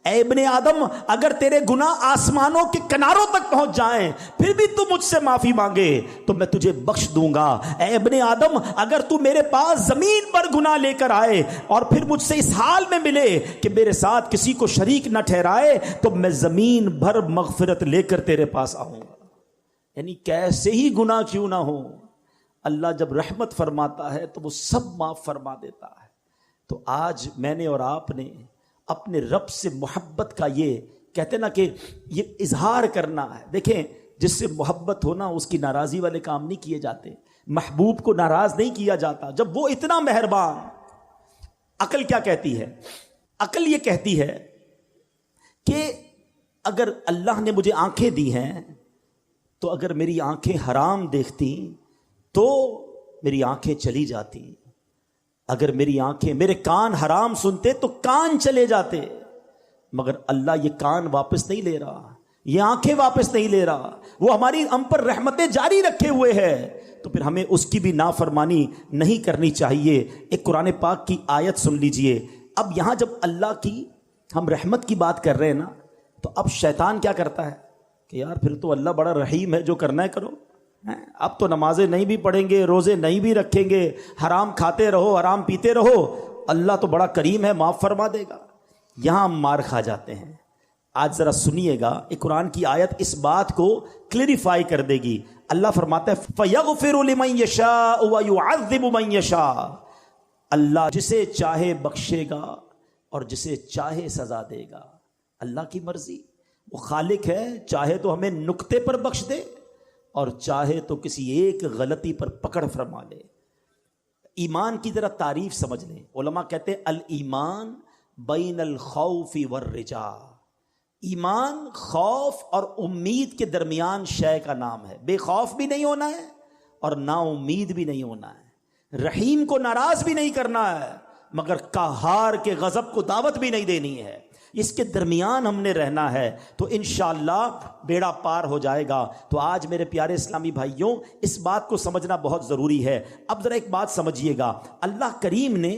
Speaker 1: اے ابن آدم اگر تیرے گناہ آسمانوں کے کناروں تک پہنچ جائیں پھر بھی تو مجھ سے معافی مانگے تو میں تجھے بخش دوں گا. اے ابن آدم اگر تو میرے پاس زمین پر گناہ لے کر آئے اور پھر مجھ سے اس حال میں ملے کہ میرے ساتھ کسی کو شریک نہ ٹھہرائے تو میں زمین بھر مغفرت لے کر تیرے پاس آؤں گا. یعنی کیسے ہی گناہ کیوں نہ ہو, اللہ جب رحمت فرماتا ہے تو وہ سب معاف فرما دیتا ہے. تو آج میں نے اور آپ نے اپنے رب سے محبت کا یہ کہتے نا کہ یہ اظہار کرنا ہے. دیکھیں جس سے محبت ہونا اس کی ناراضی والے کام نہیں کیے جاتے, محبوب کو ناراض نہیں کیا جاتا جب وہ اتنا مہربان. عقل کیا کہتی ہے؟ عقل یہ کہتی ہے کہ اگر اللہ نے مجھے آنکھیں دی ہیں تو اگر میری آنکھیں حرام دیکھتی تو میری آنکھیں چلی جاتی, اگر میری آنکھیں میرے کان حرام سنتے تو کان چلے جاتے. مگر اللہ یہ کان واپس نہیں لے رہا, یہ آنکھیں واپس نہیں لے رہا, وہ ہماری ہم پر رحمتیں جاری رکھے ہوئے ہے. تو پھر ہمیں اس کی بھی نافرمانی نہیں کرنی چاہیے. ایک قرآن پاک کی آیت سن لیجئے. اب یہاں جب اللہ کی ہم رحمت کی بات کر رہے ہیں نا, تو اب شیطان کیا کرتا ہے کہ یار پھر تو اللہ بڑا رحیم ہے, جو کرنا ہے کرو. اب تو نمازیں نہیں بھی پڑھیں گے, روزے نہیں بھی رکھیں گے, حرام کھاتے رہو, حرام پیتے رہو, اللہ تو بڑا کریم ہے, معاف فرما دے گا. یہاں ہم مار کھا جاتے ہیں. آج ذرا سنیے گا, ایک قرآن کی آیت اس بات کو کلیریفائی کر دے گی. اللہ فرماتا ہے فَيَغْفِرُ لِمَن يَشَاءُ وَيُعَذِّبُ مَن يَشَاءُ. اللہ جسے چاہے بخشے گا اور جسے چاہے سزا دے گا. اللہ کی مرضی, وہ خالق ہے، چاہے تو ہمیں نقطے پر بخش دے اور چاہے تو کسی ایک غلطی پر پکڑ فرما لے۔ ایمان کی ذرا تعریف سمجھ لیں۔ علماء کہتے ہیں الایمان بین الخوف والرجاء، ایمان خوف اور امید کے درمیان شے کا نام ہے۔ بے خوف بھی نہیں ہونا ہے اور نا امید بھی نہیں ہونا ہے، رحیم کو ناراض بھی نہیں کرنا ہے مگر قہار کے غضب کو دعوت بھی نہیں دینی ہے، اس کے درمیان ہم نے رہنا ہے تو انشاءاللہ بیڑا پار ہو جائے گا۔ تو آج میرے پیارے اسلامی بھائیوں اس بات کو سمجھنا بہت ضروری ہے۔ اب ذرا ایک بات سمجھیے گا، اللہ کریم نے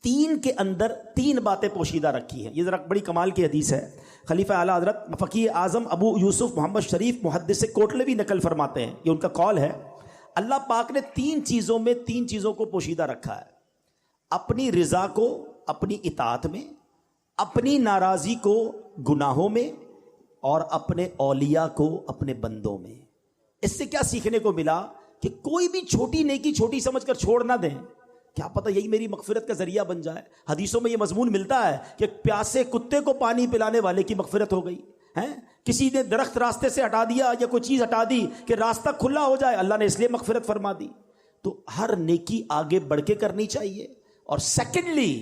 Speaker 1: تین کے اندر تین باتیں پوشیدہ رکھی ہیں۔ یہ ذرا بڑی کمال کی حدیث ہے، خلیفہ اعلیٰ حضرت فقیہ اعظم ابو یوسف محمد شریف محدث کوٹلوی نقل فرماتے ہیں، یہ ان کا قول ہے، اللہ پاک نے تین چیزوں کو پوشیدہ رکھا ہے، اپنی رضا کو اپنی اطاعت میں، اپنی ناراضی کو گناہوں میں، اور اپنے اولیاء کو اپنے بندوں میں۔ اس سے کیا سیکھنے کو ملا کہ کوئی بھی چھوٹی نیکی چھوٹی سمجھ کر چھوڑ نہ دیں، کیا پتہ یہی میری مغفرت کا ذریعہ بن جائے۔ حدیثوں میں یہ مضمون ملتا ہے کہ پیاسے کتے کو پانی پلانے والے کی مغفرت ہو گئی ہے، کسی نے درخت راستے سے ہٹا دیا یا کوئی چیز ہٹا دی کہ راستہ کھلا ہو جائے، اللہ نے اس لیے مغفرت فرما دی۔ تو ہر نیکی آگے بڑھ کے کرنی چاہیے۔ اور سیکنڈلی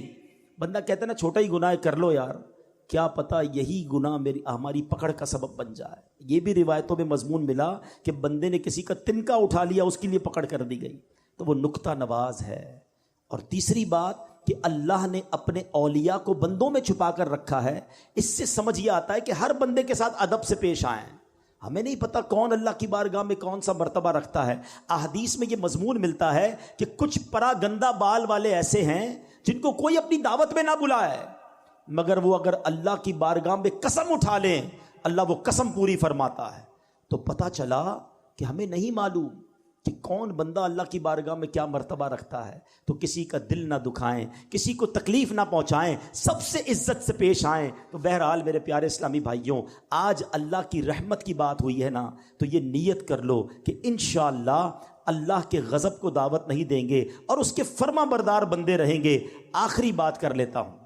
Speaker 1: بندہ کہتا ہے نا چھوٹا ہی گناہ کر لو یار، کیا پتہ یہی گناہ ہماری پکڑ کا سبب بن جائے۔ یہ بھی روایتوں میں مضمون ملا کہ بندے نے کسی کا تنکا اٹھا لیا، اس کے لیے پکڑ کر دی گئی، تو وہ نقطہ نواز ہے۔ اور تیسری بات کہ اللہ نے اپنے اولیاء کو بندوں میں چھپا کر رکھا ہے، اس سے سمجھ یہ آتا ہے کہ ہر بندے کے ساتھ ادب سے پیش آئیں۔ ہمیں نہیں پتہ کون اللہ کی بارگاہ میں کون سا مرتبہ رکھتا ہے۔ احادیث میں یہ مضمون ملتا ہے کہ کچھ پرا گندہ بال والے ایسے ہیں جن کو کوئی اپنی دعوت میں نہ بلائے، مگر وہ اگر اللہ کی بارگاہ میں قسم اٹھا لیں اللہ وہ قسم پوری فرماتا ہے۔ تو پتہ چلا کہ ہمیں نہیں معلوم کہ کون بندہ اللہ کی بارگاہ میں کیا مرتبہ رکھتا ہے، تو کسی کا دل نہ دکھائیں، کسی کو تکلیف نہ پہنچائیں، سب سے عزت سے پیش آئیں۔ تو بہرحال میرے پیارے اسلامی بھائیوں، آج اللہ کی رحمت کی بات ہوئی ہے نا، تو یہ نیت کر لو کہ انشاءاللہ اللہ کے غضب کو دعوت نہیں دیں گے اور اس کے فرما بردار بندے رہیں گے۔ آخری بات کر لیتا ہوں،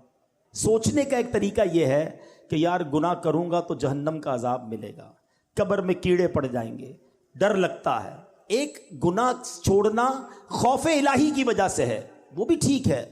Speaker 1: سوچنے کا ایک طریقہ یہ ہے کہ یار گناہ کروں گا تو جہنم کا عذاب ملے گا، قبر میں کیڑے پڑ جائیں گے، ڈر لگتا ہے۔ ایک گناہ چھوڑنا خوف الہی کی وجہ سے ہے، وہ بھی ٹھیک ہے،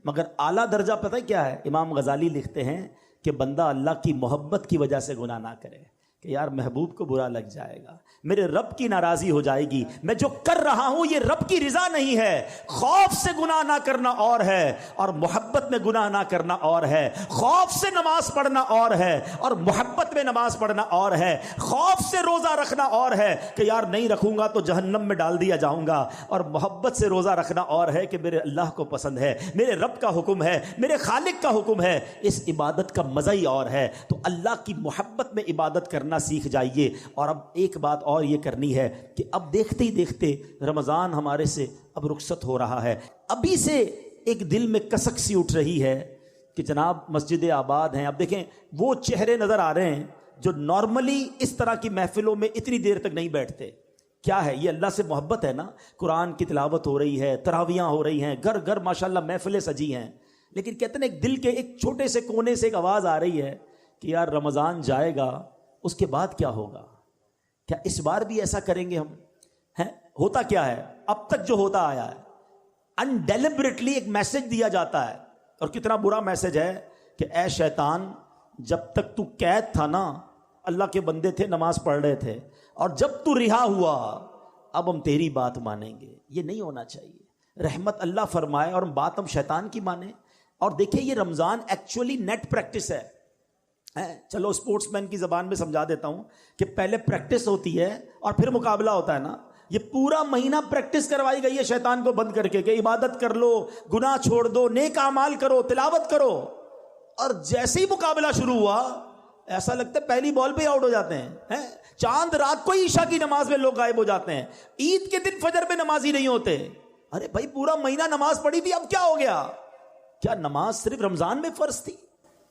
Speaker 1: مگر اعلیٰ درجہ پتہ کیا ہے؟ امام غزالی لکھتے ہیں کہ بندہ اللہ کی محبت کی وجہ سے گناہ نہ کرے، کہ یار محبوب کو برا لگ جائے گا، میرے رب کی ناراضی ہو جائے گی، میں جو کر رہا ہوں یہ رب کی رضا نہیں ہے۔ خوف سے گناہ نہ کرنا اور ہے اور محبت میں گناہ نہ کرنا اور ہے، خوف سے نماز پڑھنا اور ہے اور محبت میں نماز پڑھنا اور ہے، خوف سے روزہ رکھنا اور ہے کہ یار نہیں رکھوں گا تو جہنم میں ڈال دیا جاؤں گا، اور محبت سے روزہ رکھنا اور ہے کہ میرے اللہ کو پسند ہے، میرے رب کا حکم ہے، میرے خالق کا حکم ہے، اس عبادت کا مزہ ہی اور ہے۔ تو اللہ کی محبت میں عبادت کرنا سیکھ جائیے۔ اور اب ایک بات اور یہ کرنی ہے کہ اب دیکھتے ہی دیکھتے رمضان ہمارے سے اب رخصت ہو رہا ہے، ابھی سے ایک دل میں کسک سی اٹھ رہی ہے کہ جناب مسجد آباد ہیں، اب دیکھیں وہ چہرے نظر آ رہے ہیں جو نارملی اس طرح کی محفلوں میں اتنی دیر تک نہیں بیٹھتے۔ کیا ہے یہ؟ اللہ سے محبت ہے نا، قرآن کی تلاوت ہو رہی ہے، تراویاں ہو رہی ہیں، گھر گھر ماشاءاللہ محفلیں سجی ہیں، لیکن کہتے ہیں ایک دل کے ایک چھوٹے سے کونے سے ایک آواز آ رہی ہے کہ یار رمضان جائے گا اس کے بعد کیا ہوگا؟ کیا اس بار بھی ایسا کریں گے ہم؟ ہیں ہوتا کیا ہے اب تک جو ہوتا آیا ہے، انڈیلیبریٹلی ایک میسج دیا جاتا ہے، اور کتنا برا میسج ہے کہ اے شیطان جب تک تو قید تھا نا اللہ کے بندے تھے نماز پڑھ رہے تھے، اور جب تو رہا ہوا اب ہم تیری بات مانیں گے۔ یہ نہیں ہونا چاہیے، رحمت اللہ فرمائے اور بات ہم شیطان کی مانیں۔ اور دیکھیں یہ رمضان ایکچولی نیٹ پریکٹس ہے، چلو اسپورٹس مین کی زبان میں سمجھا دیتا ہوں کہ پہلے پریکٹس ہوتی ہے اور پھر مقابلہ ہوتا ہے نا، یہ پورا مہینہ پریکٹس کروائی گئی ہے شیطان کو بند کر کے کہ عبادت کر لو، گناہ چھوڑ دو، نیک اعمال کرو، تلاوت کرو، اور جیسے ہی مقابلہ شروع ہوا ایسا لگتا ہے پہلی بال پہ آؤٹ ہو جاتے ہیں۔ چاند رات کو عشاء کی نماز میں لوگ غائب ہو جاتے ہیں، عید کے دن فجر میں نمازی نہیں ہوتے۔ ارے بھائی پورا مہینہ نماز پڑھی تھی اب کیا ہو گیا؟ کیا نماز صرف رمضان میں فرض تھی؟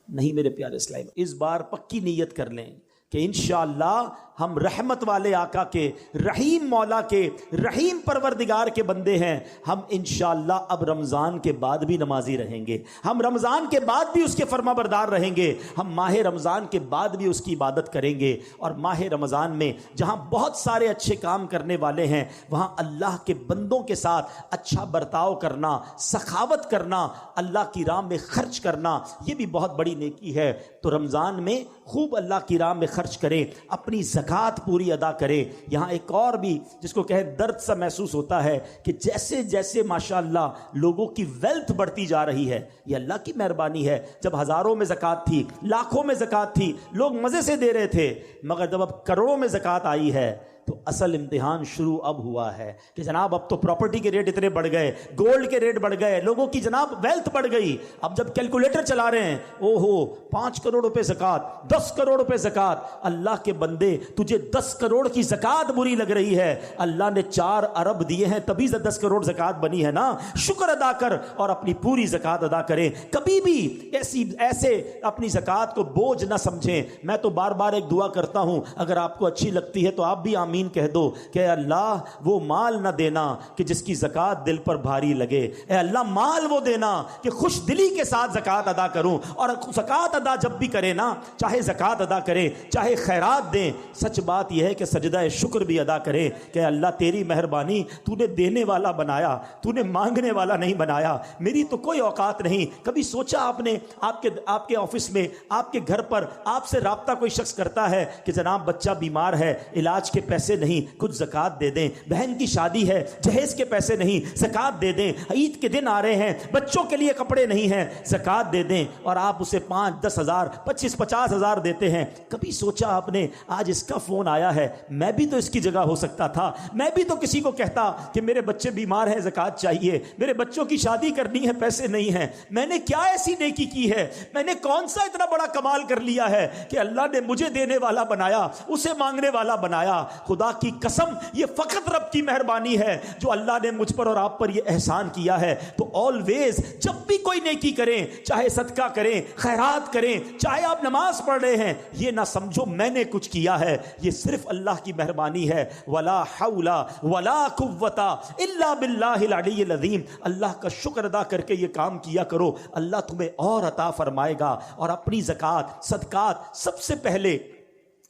Speaker 1: نہیں میرے پیارے اسلام، اس بار پکی نیت کر لیں کہ انشاءاللہ ہم رحمت والے آقا کے، رحیم مولا کے، رحیم پروردگار کے بندے ہیں. ہم انشاءاللہ اب رمضان کے بعد بھی نمازی رہیں گے، ہم رمضان کے بعد بھی اس کے فرما بردار رہیں گے، ہم ماہ رمضان کے بعد بھی اس کی عبادت کریں گے. اور ماہ رمضان میں جہاں بہت سارے اچھے کام کرنے والے ہیں، وہاں اللہ کے بندوں کے ساتھ اچھا برتاؤ کرنا، سخاوت کرنا، اللہ کی راہ میں خرچ کرنا، یہ بھی بہت بڑی نیکی ہے. تو رمضان میں خوب اللہ کی راہ میں خرچ کریں، اپنی زکوٰۃ پوری ادا کریں. یہاں ایک اور بھی جس کو کہیں درد سا محسوس ہوتا ہے کہ جیسے جیسے ماشاءاللہ لوگوں کی ویلتھ بڑھتی جا رہی ہے، یہ اللہ کی مہربانی ہے. جب ہزاروں میں زکوٰۃ تھی، لاکھوں میں زکوٰۃ تھی، لوگ مزے سے دے رہے تھے، مگر جب اب کروڑوں میں زکوٰۃ آئی ہے تو اصل امتحان شروع اب ہوا ہے کہ جناب اب تو پراپرٹی کے ریٹ اتنے بڑھ گئے، گولڈ کے ریٹ بڑھ گئے، لوگوں کی جناب ویلتھ بڑھ گئی. اب جب کیلکولیٹر چلا رہے ہیں، او ہو 5 کروڑ روپے زکوٰۃ، 10 کروڑ روپے زکوٰۃ. اللہ کے بندے تجھے 10 کروڑ کی زکوٰۃ بری لگ رہی ہے، اللہ نے 4 ارب دیے ہیں تبھی 10 کروڑ زکوٰۃ بنی ہے نا. شکر ادا کر اور اپنی پوری زکوٰۃ ادا کریں. کبھی بھی ایسے اپنی زکوٰۃ کو بوجھ نہ سمجھیں. میں تو بار بار ایک دعا کرتا ہوں، اگر آپ کو اچھی لگتی ہے تو آپ بھی آمین کہہ دو کہ اے اللہ وہ مال نہ دینا کہ جس کی زکوٰۃ دل پر بھاری لگے. اے اللہ مال وہ دینا کہ خوش دلی کے ساتھ زکوٰۃ ادا کروں. اور زکوٰۃ ادا جب بھی کرے نا، چاہے زکوٰۃ ادا کرے چاہے خیرات دیں، سچ بات یہ ہے کہ سجدہ شکر بھی ادا کرے کہ اللہ تیری مہربانی، تو نے دینے والا بنایا، تو نے مانگنے والا نہیں بنایا. میری تو کوئی اوقات نہیں. کبھی سوچا آپ نے آپ کے آفس میں، آپ کے گھر پر آپ سے رابطہ کوئی شخص کرتا ہے کہ جناب بچہ بیمار ہے، علاج کے پیسے نہیں، کچھ زکوٰۃ دے دیں. بہن کی شادی ہے، جہیز کے پیسے نہیں، زکوٰۃ دے دیں. عید کے دن آ رہے ہیں، بچوں کے لیے کپڑے نہیں ہیں، زکوٰۃ دے دیں. اور آپ اسے 5-10 ہزار 25-50 ہزار دیتے ہیں. کبھی سوچا آپ نے آج اس کا فون آیا ہے، میں بھی تو اس کی جگہ ہو سکتا تھا، میں بھی تو کسی کو کہتا کہ میرے بچے بیمار ہیں، زکوٰۃ چاہیے، میرے بچوں کی شادی کرنی ہے، پیسے نہیں ہیں. میں نے کیا ایسی نیکی کی ہے، میں نے کون سا اتنا بڑا کمال کر لیا ہے کہ اللہ نے مجھے دینے والا بنایا، اسے مانگنے والا بنایا. خدا کی قسم یہ فقط رب کی مہربانی ہے جو اللہ نے مجھ پر اور آپ پر یہ احسان کیا ہے. تو آلویز جب بھی کوئی نیکی کریں، چاہے صدقہ کریں، خیرات کریں، چاہے آپ نماز پڑھ رہے ہیں، یہ نہ سمجھو میں نے کچھ کیا ہے، یہ صرف اللہ کی مہربانی ہے. ولا حول ولا قوت الا باللہ العلی العظیم. اللہ کا شکر ادا کر کے یہ کام کیا کرو، اللہ تمہیں اور عطا فرمائے گا. اور اپنی زکوٰۃ صدقات سب سے پہلے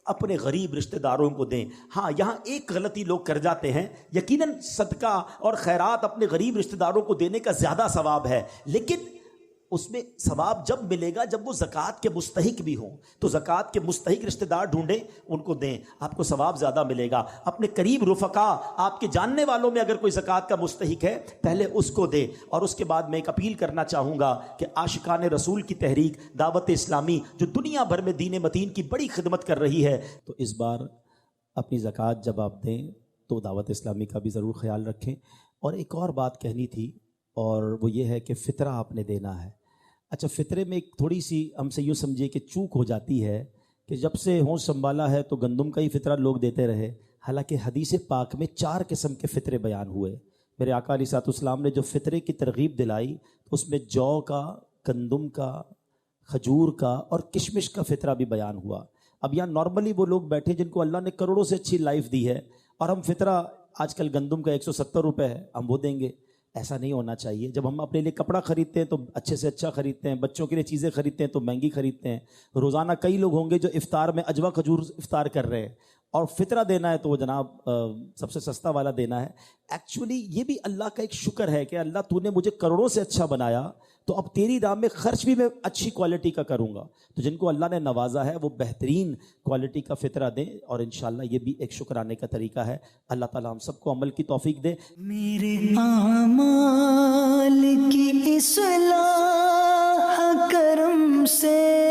Speaker 1: اپنے غریب رشتہ داروں کو دیں. ہاں یہاں ایک غلطی لوگ کر جاتے ہیں، یقیناً صدقہ اور خیرات اپنے غریب رشتہ داروں کو دینے کا زیادہ ثواب ہے، لیکن اس میں ثواب جب ملے گا جب وہ زکوٰۃ کے مستحق بھی ہوں. تو زکوٰۃ کے مستحق رشتہ دار ڈھونڈیں، ان کو دیں، آپ کو ثواب زیادہ ملے گا. اپنے قریب رفقا، آپ کے جاننے والوں میں اگر کوئی زکوٰۃ کا مستحق ہے، پہلے اس کو دیں. اور اس کے بعد میں ایک اپیل کرنا چاہوں گا کہ عاشقان رسول کی تحریک دعوت اسلامی جو دنیا بھر میں دین متین کی بڑی خدمت کر رہی ہے، تو اس بار اپنی زکوٰۃ جب آپ دیں تو دعوت اسلامی کا بھی ضرور خیال رکھیں. اور ایک اور بات کہنی تھی، اور وہ یہ ہے کہ فطرہ آپ نے دینا ہے. اچھا، فطرے میں ایک تھوڑی سی ہم سے یوں سمجھیے کہ چوک ہو جاتی ہے کہ جب سے ہوش سنبھالا ہے تو گندم کا ہی فطرہ لوگ دیتے رہے، حالانکہ حدیث پاک میں 4 قسم کے فطرے بیان ہوئے. میرے آقا علیہ الصلوۃ والسلام نے جو فطرے کی ترغیب دلائی، اس میں جو کا، گندم کا، کھجور کا اور کشمش کا فطرہ بھی بیان ہوا. اب یہاں نارملی وہ لوگ بیٹھے جن کو اللہ نے کروڑوں سے اچھی لائف دی ہے، اور ہم فطرہ آج کل گندم کا 170 روپے ہے، ہم وہ دیں گے. ایسا نہیں ہونا چاہیے. جب ہم اپنے لیے کپڑا خریدتے ہیں تو اچھے سے اچھا خریدتے ہیں، بچوں کے لیے چیزیں خریدتے ہیں تو مہنگی خریدتے ہیں. روزانہ کئی لوگ ہوں گے جو افطار میں اجوا کھجور افطار کر رہے ہیں، اور فطرہ دینا ہے تو وہ جناب سب سے سستا والا دینا ہے. ایکچولی یہ بھی اللہ کا ایک شکر ہے کہ اللہ تو نے مجھے کروڑوں سے اچھا بنایا، تو اب تیری راہ میں خرچ بھی میں اچھی کوالٹی کا کروں گا. تو جن کو اللہ نے نوازا ہے وہ بہترین کوالٹی کا فطرہ دیں، اور انشاءاللہ یہ بھی ایک شکرانے کا طریقہ ہے. اللہ تعالیٰ ہم سب کو عمل کی توفیق دے.
Speaker 2: میرے اعمال کی اصلاح کرم سے